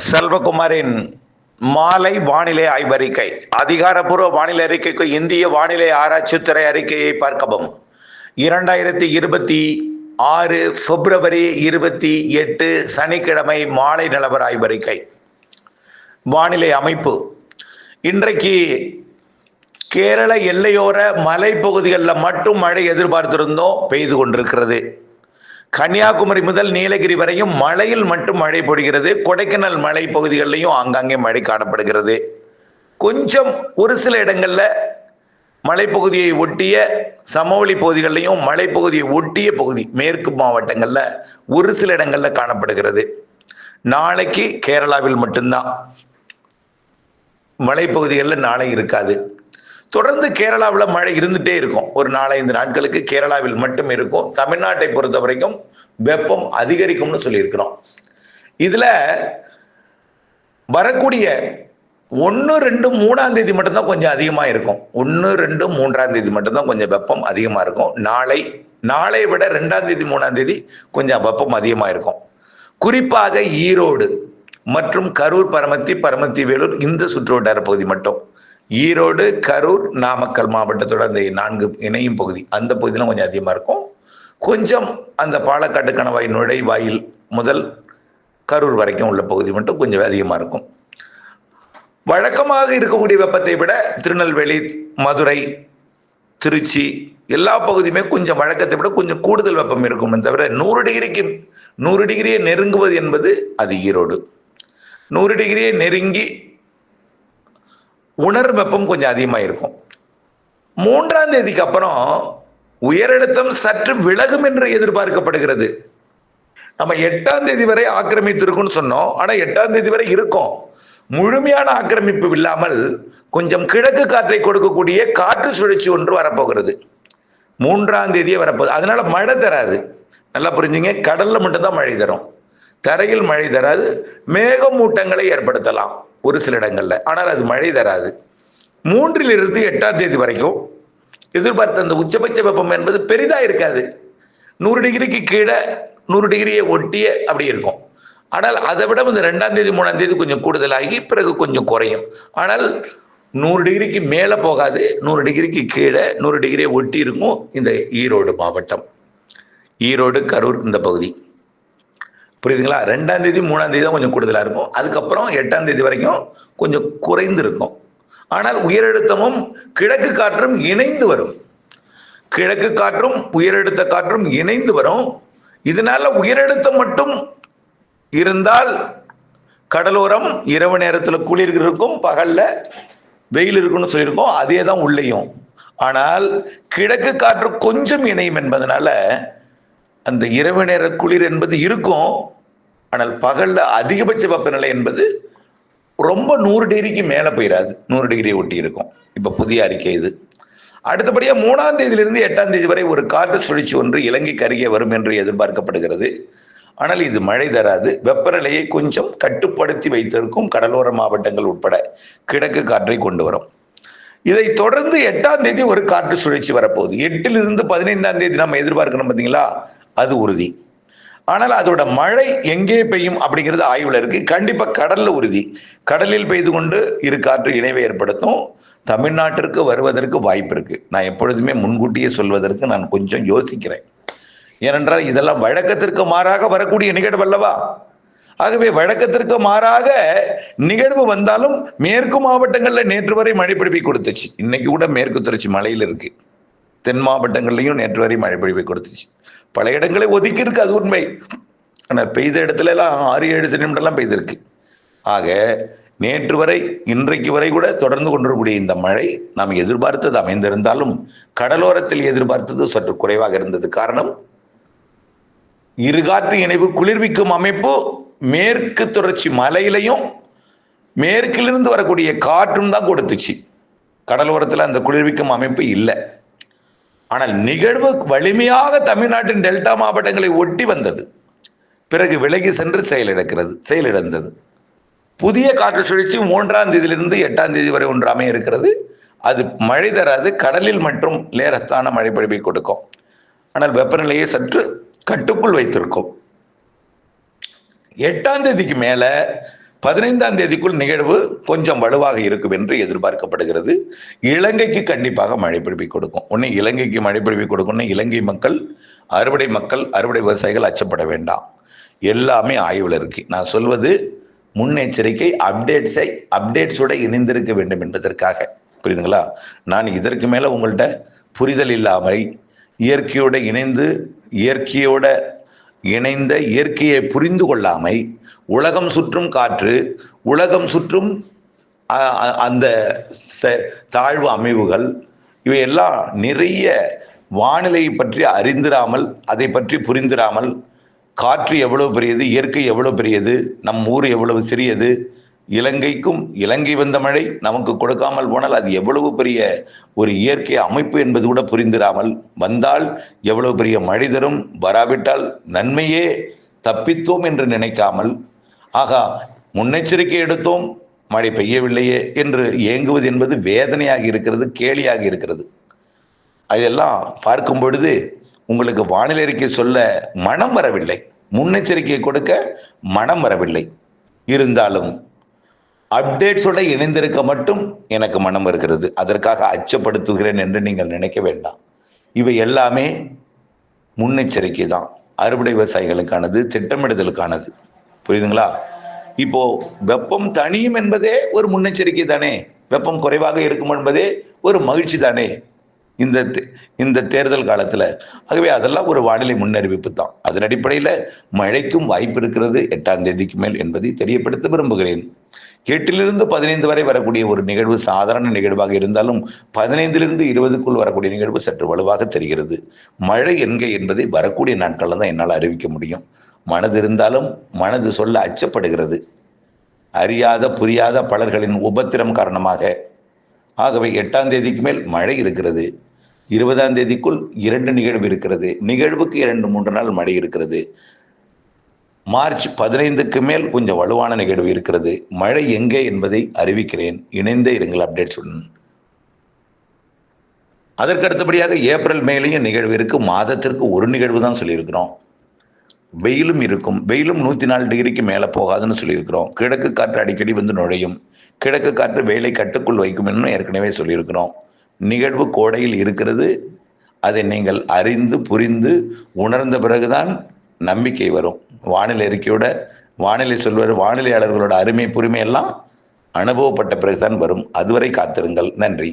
செல்வகுமாரின் மாலை வானிலை ஆய்வறிக்கை. அதிகாரப்பூர்வ வானிலை அறிக்கைக்கு இந்திய வானிலை ஆராய்ச்சித்துறை அறிக்கையை பார்க்கவும். 2026 பிப்ரவரி 28 சனிக்கிழமை மாலை நிலவர ஆய்வறிக்கை. வானிலை அமைப்பு. இன்றைக்கு கேரள எல்லையோர மலைப்பகுதிகளில் மட்டும் மழை எதிர்பார்த்திருந்தோம், பெய்து கொண்டிருக்கிறது. கன்னியாகுமரி முதல் நீலகிரி வரையும் மழையில் மட்டும் மழை பொழிகிறது. கொடைக்கானல் மலை பகுதிகளிலையும் ஆங்காங்கே மழை காணப்படுகிறது. கொஞ்சம் ஒரு சில இடங்கள்ல மலைப்பகுதியை ஒட்டிய சமவெளி பகுதிகளிலையும் மலைப்பகுதியை ஒட்டிய பகுதி மேற்கு மாவட்டங்கள்ல ஒரு சில இடங்கள்ல காணப்படுகிறது. நாளைக்கு கேரளாவில் மட்டும்தான், மலைப்பகுதிகளில் நாளை இருக்காது. தொடர்ந்து கேரளாவில் மழை இருந்துட்டே இருக்கும். ஒரு 4-5 நாட்களுக்கு கேரளாவில் மட்டும் இருக்கும். தமிழ்நாட்டை பொறுத்த வரைக்கும் வெப்பம் அதிகரிக்கும்னு சொல்லியிருக்கிறோம். இதுல வரக்கூடிய 1, 2, 3ஆம் தேதி மட்டும்தான் கொஞ்சம் அதிகமா இருக்கும். 1, 2, 3ஆம் தேதி மட்டும்தான் கொஞ்சம் வெப்பம் அதிகமா இருக்கும். நாளை விட 2ஆம் தேதி 3ஆம் தேதி கொஞ்சம் வெப்பம் அதிகமா இருக்கும். குறிப்பாக ஈரோடு மற்றும் கரூர், பரமத்தி, வேலூர் இந்த சுற்றுவட்டார பகுதி மட்டும். ஈரோடு, கரூர், நாமக்கல் மாவட்டத்தோட அந்த 4 இணையும் பகுதி, அந்த பகுதியிலும் கொஞ்சம் அதிகமா இருக்கும். கொஞ்சம் அந்த பாலக்காட்டு கணவாய் நுழைவாயில் முதல் கரூர் வரைக்கும் உள்ள பகுதி மட்டும் கொஞ்சம் அதிகமா இருக்கும். வழக்கமாக இருக்கக்கூடிய வெப்பத்தை விட திருநெல்வேலி, மதுரை, திருச்சி எல்லா பகுதியுமே கொஞ்சம் வழக்கத்தை விட கொஞ்சம் கூடுதல் வெப்பம் இருக்கும். தவிர 100 டிகிரியை நெருங்குவது என்பது அது ஈரோடு. 100 டிகிரியை நெருங்கி உணர் வெப்பம் கொஞ்சம் அதிகமா இருக்கும். 3ஆம் தேதிக்கு அப்புறம் உயரழுத்தம் சற்று விலகும் என்று எதிர்பார்க்கப்படுகிறது. நம்ம 8ஆம் தேதி வரை ஆக்கிரமித்திருக்கும்னு சொன்னோம். ஆனா 8ஆம் தேதி வரை இருக்கும். முழுமையான ஆக்கிரமிப்பு இல்லாமல் கொஞ்சம் கிழக்கு காற்றை கொடுக்கக்கூடிய காற்று சுழற்சி ஒன்று வரப்போகிறது. 3ஆம் தேதியே வரப்போகுது. அதனால மழை தராது. நல்லா புரிஞ்சுங்க. கடல்ல மட்டும்தான் மழை தரும், தரையில் மழை தராது. மேகமூட்டங்களை ஏற்படுத்தலாம் ஒரு சில இடங்கள்ல, ஆனால் அது மழை தராது. 3லிருந்து 8ஆம் தேதி வரைக்கும் எதிர்பார்த்த அந்த உச்சபட்ச வெப்பம் என்பது பெரிதா இருக்காது. 100 டிகிரிக்கு கீழே 100 டிகிரியை ஒட்டிய அப்படி இருக்கும். ஆனால் அதை விட இந்த 2ஆம் தேதி 3ஆம் தேதி கொஞ்சம் கூடுதலாகி பிறகு கொஞ்சம் குறையும். ஆனால் 100 டிகிரிக்கு மேலே போகாது. 100 டிகிரிக்கு கீழே 100 டிகிரியை ஒட்டி இருக்கும் இந்த ஈரோடு மாவட்டம், ஈரோடு, கரூர் இந்த பகுதி. புரியுதுங்களா? 2ஆம் தேதி 3ஆம் தேதி தான் கொஞ்சம் கூடுதலா இருக்கும். அதுக்கப்புறம் 8ஆம் தேதி வரைக்கும் கொஞ்சம் குறைந்து இருக்கும். ஆனால் உயரழுத்தமும் கிழக்கு காற்றும் இணைந்து வரும். கிழக்கு காற்றும் உயரழுத்த காற்றும் இணைந்து வரும். இதனால உயரழுத்தம் மட்டும் இருந்தால் கடலோரம் இரவு நேரத்தில் குளிர் இருக்கும், பகல்ல வெயில் இருக்குன்னு சொல்லியிருக்கோம். அதே தான் உள்ளேயும். ஆனால் கிழக்கு காற்று கொஞ்சம் இணையும் என்பதனால அந்த இரவு நேர குளிர் என்பது இருக்கும். ஆனால் பகல்ல அதிகபட்ச வெப்பநிலை என்பது ரொம்ப 100 டிகிரிக்கு மேல போயிடாது. 100 டிகிரியை ஒட்டி இருக்கும். இப்ப புதிய அறிக்கை இது. அடுத்தபடியா 3ஆம் தேதியிலிருந்து 8ஆம் தேதி வரை ஒரு காற்று சுழற்சி ஒன்று இலங்கைக்கு அருகே வரும் என்று எதிர்பார்க்கப்படுகிறது. ஆனால் இது மழை தராது. வெப்பநிலையை கொஞ்சம் கட்டுப்படுத்தி வைத்திருக்கும். கடலோர மாவட்டங்கள் உட்பட கிழக்கு காற்றை கொண்டு வரும். இதை தொடர்ந்து 8ஆம் தேதி ஒரு காற்று சுழற்சி வரப்போகுது. 8லிருந்து 15ஆம் தேதி நம்ம எதிர்பார்க்கணும், பார்த்தீங்களா? அது உறுதி. ஆனால் அதோட மழை எங்கே பெய்யும் அப்படிங்கிறது ஆய்வுல இருக்கு. கண்டிப்பா கடல்ல உறுதி. கடலில் பெய்து கொண்டு இரு காற்று இணைவை ஏற்படுத்தும். தமிழ்நாட்டிற்கு வருவதற்கு வாய்ப்பு இருக்கு. நான் எப்பொழுதுமே முன்கூட்டியே சொல்வதற்கு நான் கொஞ்சம் யோசிக்கிறேன். ஏனென்றால் இதெல்லாம் வழக்கத்திற்கு மாறாக வரக்கூடிய நிகழ்வு அல்லவா? ஆகவே வழக்கத்திற்கு மாறாக நிகழ்வு வந்தாலும் மேற்கு மாவட்டங்கள்ல நேற்று வரை மழை பொழிவை கொடுத்துச்சு. இன்னைக்கு கூட மேற்கு தொடர்ச்சி மலையில் இருக்கு. தென் மாவட்டங்கள்லையும் நேற்று வரை மழை பொழிவை கொடுத்துச்சு. பல இடங்களை ஒதுக்கி இருக்கு, அது உண்மை. ஆனால் பெய்த இடத்துல எல்லாம் 6-7 சென்டிமீட்டர்லாம் பெய்திருக்கு. ஆக நேற்று வரை இன்றைக்கு வரை கூட தொடர்ந்து கொண்டிருக்கக்கூடிய இந்த மழை நாம் எதிர்பார்த்தது அமைந்திருந்தாலும் கடலோரத்தில் எதிர்பார்த்தது சற்று குறைவாக இருந்தது. காரணம், இருகாற்று இணைவு குளிர்விக்கும் அமைப்பு மேற்கு தொடர்ச்சி மலையிலையும் மேற்கிலிருந்து வரக்கூடிய காற்றும் தான் கொடுத்துச்சு. கடலோரத்தில் அந்த குளிர்விக்கும் அமைப்பு இல்லை. ஆனால் நிகழ்வு வலிமையாக தமிழ்நாட்டின் டெல்டா மாவட்டங்களை ஒட்டி வந்தது. பிறகு விலகி சென்று செயலிழந்தது. புதிய காற்று சுழற்சி 3ஆம் தேதியிலிருந்து 8ஆம் தேதி வரை ஒன்று அமைய இருக்கிறது. அது மழை தராது. கடலில் மற்றும் லேசான மழை பொழிவை கொடுக்கும். ஆனால் வெப்பநிலையை சற்று கட்டுக்குள் வைத்திருக்கும். 8ஆம் தேதிக்கு மேல 15ஆம் தேதிக்குள் நிகழ்வு கொஞ்சம் வலுவாக இருக்கும் என்று எதிர்பார்க்கப்படுகிறது. இலங்கைக்கு கண்டிப்பாக மழை பொழிவை கொடுக்கும். ஒன்று இலங்கைக்கு மழை பொழிவை கொடுக்கும்னு இலங்கை மக்கள், அறுவடை விவசாயிகள் அச்சப்பட வேண்டாம். எல்லாமே ஆய்வில் இருக்கு. நான் சொல்வது முன்னெச்சரிக்கை, அப்டேட்ஸோட இணைந்திருக்க வேண்டும் என்பதற்காக. புரியுதுங்களா? நான் இதற்கு மேல உங்கள்கிட்ட புரிதல் இல்லாமல் இயற்கையோட இணைந்த இயற்கையை புரிந்து கொள்ளாமை, உலகம் சுற்றும் காற்று, உலகம் சுற்றும் அந்த தாழ்வு அமைவுகள், இவையெல்லாம் நிறைய வானிலையை பற்றி அறிந்திராமல், அதை பற்றி புரிந்திராமல், காற்று எவ்வளவு பெரியது, இயற்கை எவ்வளவு பெரியது, நம் ஊர் எவ்வளவு சிறியது, இலங்கை வந்த மழை நமக்கு கொடுக்காமல் போனால் அது எவ்வளவு பெரிய ஒரு இயற்கை அமைப்பு என்பது கூட புரிந்திராமல், வந்தால் எவ்வளவு பெரிய மழை தரும், வராவிட்டால் நன்மையே தப்பித்தோம் என்று நினைக்காமல், ஆகா முன்னெச்சரிக்கை எடுத்தோம் மழை பெய்யவில்லையே என்று ஏங்குவது என்பது வேதனையாக இருக்கிறது, கேலியாக இருக்கிறது. அதெல்லாம் பார்க்கும் பொழுது உங்களுக்கு வானிலை அறிக்கை சொல்ல மனம் வரவில்லை, முன்னெச்சரிக்கை கொடுக்க மனம் வரவில்லை. இருந்தாலும் அப்டேட்ஸோட இணைந்திருக்க மட்டும் எனக்கு மனம் வருகிறது. அதற்காக அச்சப்படுத்துகிறேன் என்று நீங்கள் நினைக்க வேண்டாம். இவை எல்லாமே முன்னெச்சரிக்கை தான், அறுவடை விவசாயிகளுக்கானது, திட்டமிடுதலுக்கானது. புரியுதுங்களா? இப்போ வெப்பம் தனியும் என்பதே ஒரு முன்னெச்சரிக்கை தானே, வெப்பம் குறைவாக இருக்கும் என்பதே ஒரு மகிழ்ச்சி தானே இந்த தேர்தல் காலத்துல. ஆகவே அதெல்லாம் ஒரு வானிலை முன்னறிவிப்பு தான். அதன் அடிப்படையில் மழைக்கும் வாய்ப்பு இருக்கிறது 8ஆம் தேதிக்கு மேல் என்பதை தெரியப்படுத்த விரும்புகிறேன். 8லிருந்து 15 வரை வரக்கூடிய ஒரு நிகழ்வு சாதாரண நிகழ்வாக இருந்தாலும் 15லிருந்து 20க்குள் வரக்கூடிய நிகழ்வு சற்று வலுவாக தெரிகிறது. மழை எங்கே என்பதை வரக்கூடிய நாட்களில் தான் என்னால் அறிவிக்க முடியும். மனது இருந்தாலும் மனது சொல்ல அச்சப்படுகிறது, அறியாத புரியாத பலர்களின் உபத்திரம் காரணமாக. ஆகவே 8ஆம் தேதிக்கு மேல் மழை இருக்கிறது. 20ஆம் தேதிக்குள் 2 நிகழ்வு இருக்கிறது. நிகழ்வுக்கு 2-3 நாள் மழை இருக்கிறது. மார்ச் 15க்கு மேல் கொஞ்சம் வலுவான நிகழ்வு இருக்கிறது. மழை எங்கே என்பதை அறிவிக்கிறேன். இணைந்தே இருங்கள் அப்டேட்ஸுடன். அதற்கு அடுத்தபடியாக ஏப்ரல் மேலேயும் நிகழ்வு இருக்கு. மாதத்திற்கு ஒரு நிகழ்வு தான் சொல்லியிருக்கிறோம். வெயிலும் இருக்கும். வெயிலும் 104 டிகிரிக்கு மேலே போகாதுன்னு சொல்லியிருக்கிறோம். கிழக்கு காற்று அடிக்கடி வந்து நுழையும். கிழக்கு காற்று வெயிலை கட்டுக்குள் வைக்கும் என்று ஏற்கனவே சொல்லியிருக்கிறோம். நிகழ்வு கோடையில் இருக்கிறது. அதை நீங்கள் அறிந்து புரிந்து உணர்ந்த பிறகுதான் நம்பிக்கை வரும். வானிலை அறிக்கையோட வானிலையாளர்களோட அருமை புரிமை எல்லாம் அனுபவப்பட்ட பிறகுதான் வரும். அதுவரை காத்திருங்கள். நன்றி.